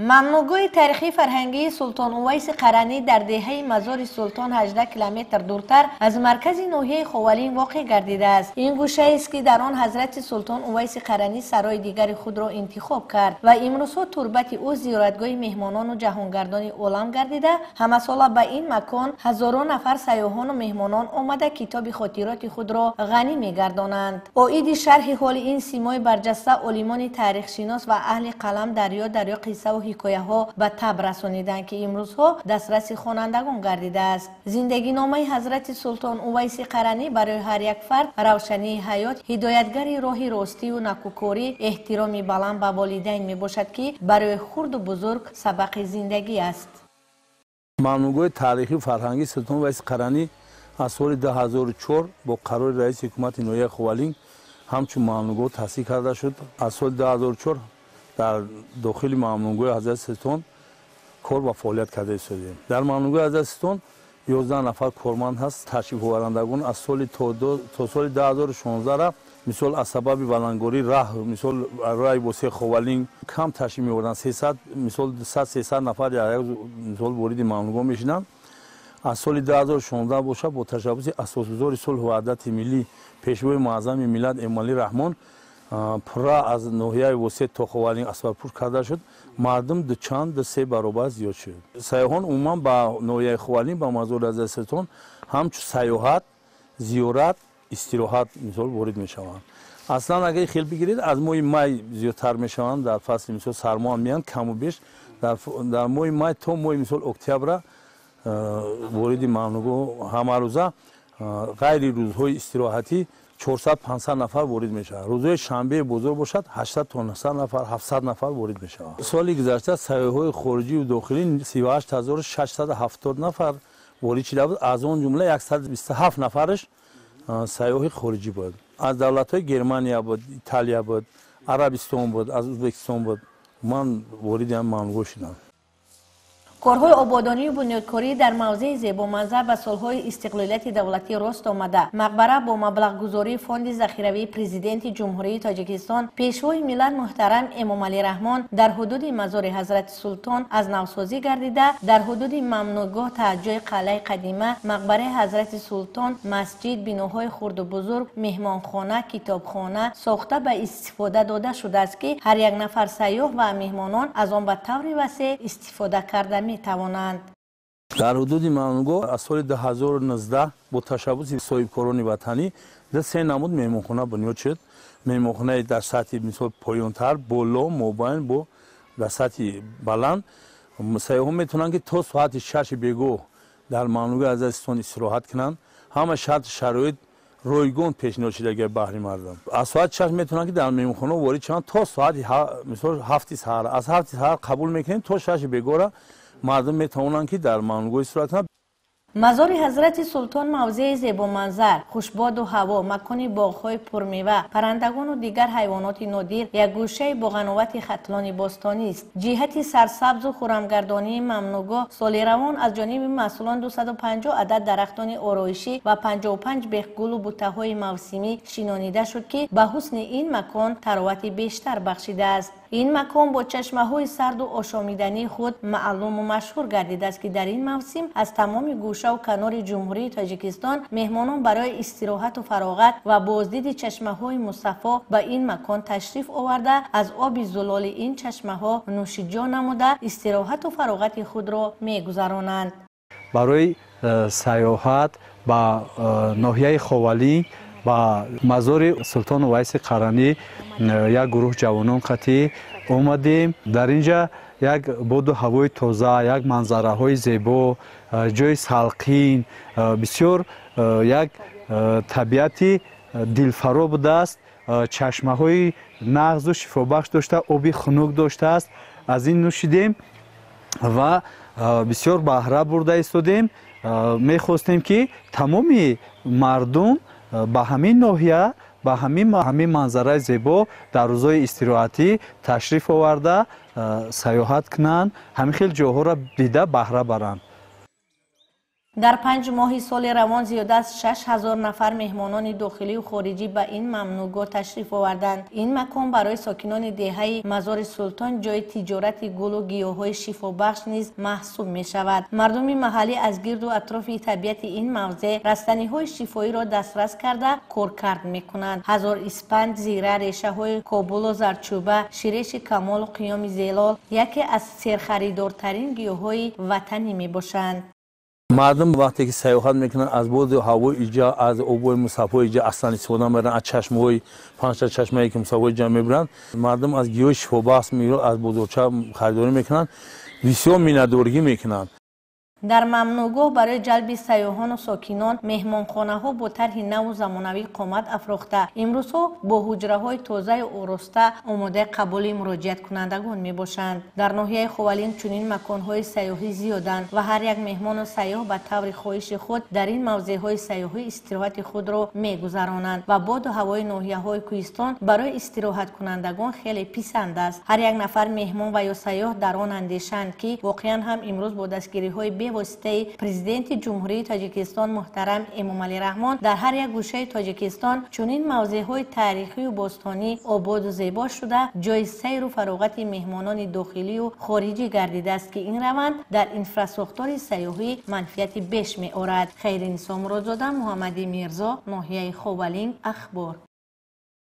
ممنوعگاه تاریخی فرهنگی سلطان اویس قرنی در دهه مزار سلطان 18 کیلومتر دورتر از مرکز ناحیه خوالین واقع گردیده است. این گوشه است که در آن حضرت سلطان اویس قرنی سرای دیگر خود را انتخاب کرد و امروزها تربت او زیارتگاه مهمانان و جهانگردان عالم گردیده. همه ساله به این مکان هزاران نفر سیاحان و مهمانان آمده کتاب خاطرات خود را غنی می‌گردانند. عاید شرح حال این سیمای برجسته عالمان تاریخ شناس و اهل قلم دریا قصه و حکایه ها به تب رسانیدند که امروزها دسترس خوانندگان گردیده است. زندگی نامه حضرت سلطان اویس قرنی برای هر یک فرد روشنی حیات، هدایتگر راه راستی و نکوکاری، احترام بلند به والدین می باشد که برای خرد و بزرگ سبق زندگی است. ممنوعگاه تاریخی فرهنگی سلطان اویس قرنی از سال 2004 با قرار رئیس حکومت ناحیه خوالین همچون ممنوعگاه تأسیس کرده شد. از سال 2004 در داخل ممنوعگاه حضرت سلطان کار و فعالیت کرده شدیم. در ممنوعگاه حضرت سلطان 11 نفر کارمند هست. تشریف آورندگان از سال تا سال 2016 را مثال از سبب بلندگاری راه مثال راه وسیع خوالین کم تشریف می‌آوردند. 300 مثال 300 نفر یا مثال وارد ممنوعگاه میشدند. از سال 2016 باشه با تشبث اساسگزار صلح و وحدت ملی پیشوای معظم ملت امالی رحمان پورا از ناحیه وسیع تا خوالین اسباب‌پور کرده شد. مردم دو چند دو سه برابر زیاد شد. سیاحان عموما با ناحیه خوالین با مزار حضرت سلطان همچون سیاحت، زیارت، استراحت مثال وارد میشوند. اصلا اگه خیلی بگیرید از ماه مای زیادتر میشوند. در فصل مثال سرما میان کم و بیش در ماه مای تا ماه مثال اکتبر وارد ممنوعگاه همه روزه غیر روزهای استراحتی 400-500 نفر وارد میشه. روزهای شنبه بزرگ باشد 800 تا 900 نفر 700 نفر وارد میشه. سالی گذشته سیاح‌های خارجی و داخلی 38670 نفر وارد شده بود. از آن جمله 127 نفرش سیاح خارجی بود. از دولت‌های گرمانیا بود، ایتالیا بود، عربستان بود، از ازبکستان بود. من وارد هم ممنوع شدم. کارهای آبادانی و بنیادکاری در موضع زیبا منظر به سالهای استقلالیت دولتی راست آمده. مقبره با مبلغ گذاری فوند ذخیروی پرزیدنت جمهوری تاجیکستان پیشوای ملت محترم امام علی رحمان در حدود مزار حضرت سلطان از نوسازی گردیده. در حدود ممنوعگاه تا جای قلعه قدیمه، مقبره حضرت سلطان، مسجد، بناهای خرد و بزرگ، مهمانخانه، کتابخانه ساخته به استفاده داده شده است که هر یک نفر سیاح و مهمانان از آن به طور وسیع استفاده کرده می توانند. در حدود ممنوعگاه از سال 2019 با تشبث صاحبکاران وطنی در سه نمود مهمانخانه بنیاد شد. مهمانخانه در سطح مثال پایان‌تر، بالا، مابین با در سطح بلند. سیاحان میتونن که تا ساعت 6 بیگاه در ممنوعگاه حضرت سلطان استراحت کنند. همه شرط شرایط رایگان پیشنهاد شده اگر بهره مردم. از ساعت 6 میتونن که در مهمانخانه وارد شوند تا ساعت مثال 7 سحر. از 7 سحر قبول میکنیم تا 6 بیگاه مردم میتوانند که در ممنوعگاه استراحت کنند. مزار حضرت سلطان موضع زیبا منظر، خوشباد و هوا، مکان باغ‌های پرمیوه، پرندگان و دیگر حیوانات نادر، یک گوشه با قنوات ختلان باستانی است. جهت سرسبز و خرمگردانی ممنوعگاه سال روان از جانب مسئولان 250 عدد درختان آرایشی و 55 بیخگل و بوته‌های موسمی شنانیده شد که به حسن این مکان تراوت بیشتر بخشیده است. این مکان با چشمه‌های سرد و آشامیدنی خود معلوم و مشهور گردیده است که در این موسم از تمام گوشه و کنار جمهوری تاجیکستان مهمانان برای استراحت و فراغت و بازدید چشمه‌های مصفا به این مکان تشریف آورده از آب زلال این چشمه‌ها نوش جان نموده استراحت و فراغت خود را می‌گذرانند. برای سیاحت با ناحیه خوالین با مزار سلطان اویس قرنی یک گروه جوانان قطعی اومدیم. در اینجا یک باد و هوای تازه، یک منظره های زیبا، جای سلقین، بسیار یک طبیعتی دلفرا بوده است. چشمه های نغز و شفابخش داشته، آبی خنک داشته است. از این نوشیدیم و بسیار بهره برده ایستادیم. میخواستیم که تمام مردم به همین ناحیه با همین منظره زیبا در روزهای استراحتی تشریف آورده سیاحت کنند، همین خیلی جاها را دیده بهره برند. در 5 ماه سال روان زیاده از 6000 نفر مهمانان داخلی و خارجی به این ممنوعگاه تشریف آوردند. این مکان برای ساکنان دهه مزار سلطان جای تجارت گل و گیاهای شفابخش نیز محسوب می شود. مردم محلی از گرد و اطراف طبیعت این موضع رستنی‌های شفایی را دسترس کرده کارکرد می کنند. هزار اسپند، زیره، ریشه های کابل و زردچوبه، شیرش کمال و قیام زیلال یکی از سرخریدارترین گیاهای وطنی می باشند. مردم وقتی که سیاحت میکنن از بود هوای اینجا، از آبای مصفای اینجا اصلا استفاده میکنن، از چشمه‌های 5 تا چشمه‌ای که مصفای اینجا میبرن، مردم از گیاه شفابخش میگیرن، از بازارچه خریداری میکنن، بسیار مینه‌داری میکنن. در ممنوعگاه برای جلب سیاحان و ساکنان مهمانخانه‌ها با طرح نو و زمانوی قامت افروخته امروزها با حجره‌های تازه و آراسته آماده قبول مراجعت کنندگان میباشند. در ناحیه خوالین چنین مکان‌های سیاحی زیادند و هر یک مهمان و سیاح به طور خواهش خود در این موضع‌های سیاحی استراحت خود را میگذرانند و باد و هوای ناحیه‌های کوهستان برای استراحت کنندگان خیلی پسند است. هر یک نفر مهمان و یا سیاح در آن اندیشند که واقعا هم امروز با دستگیری‌های واسطه پرزیدنت جمهوری تاجیکستان محترم امامعلی رحمان در هر یک گوشه تاجیکستان چنین موضع‌های تاریخی و باستانی آباد و زیبا شده جای سیر و فراغت مهمانان داخلی و خارجی گردیده است که این روند در اینفراستراکچور سیاحی منفعت بیش می‌آورد. خیرین سامرادزاده، محمدی میرزا، ناحیه خوالین، اخبار.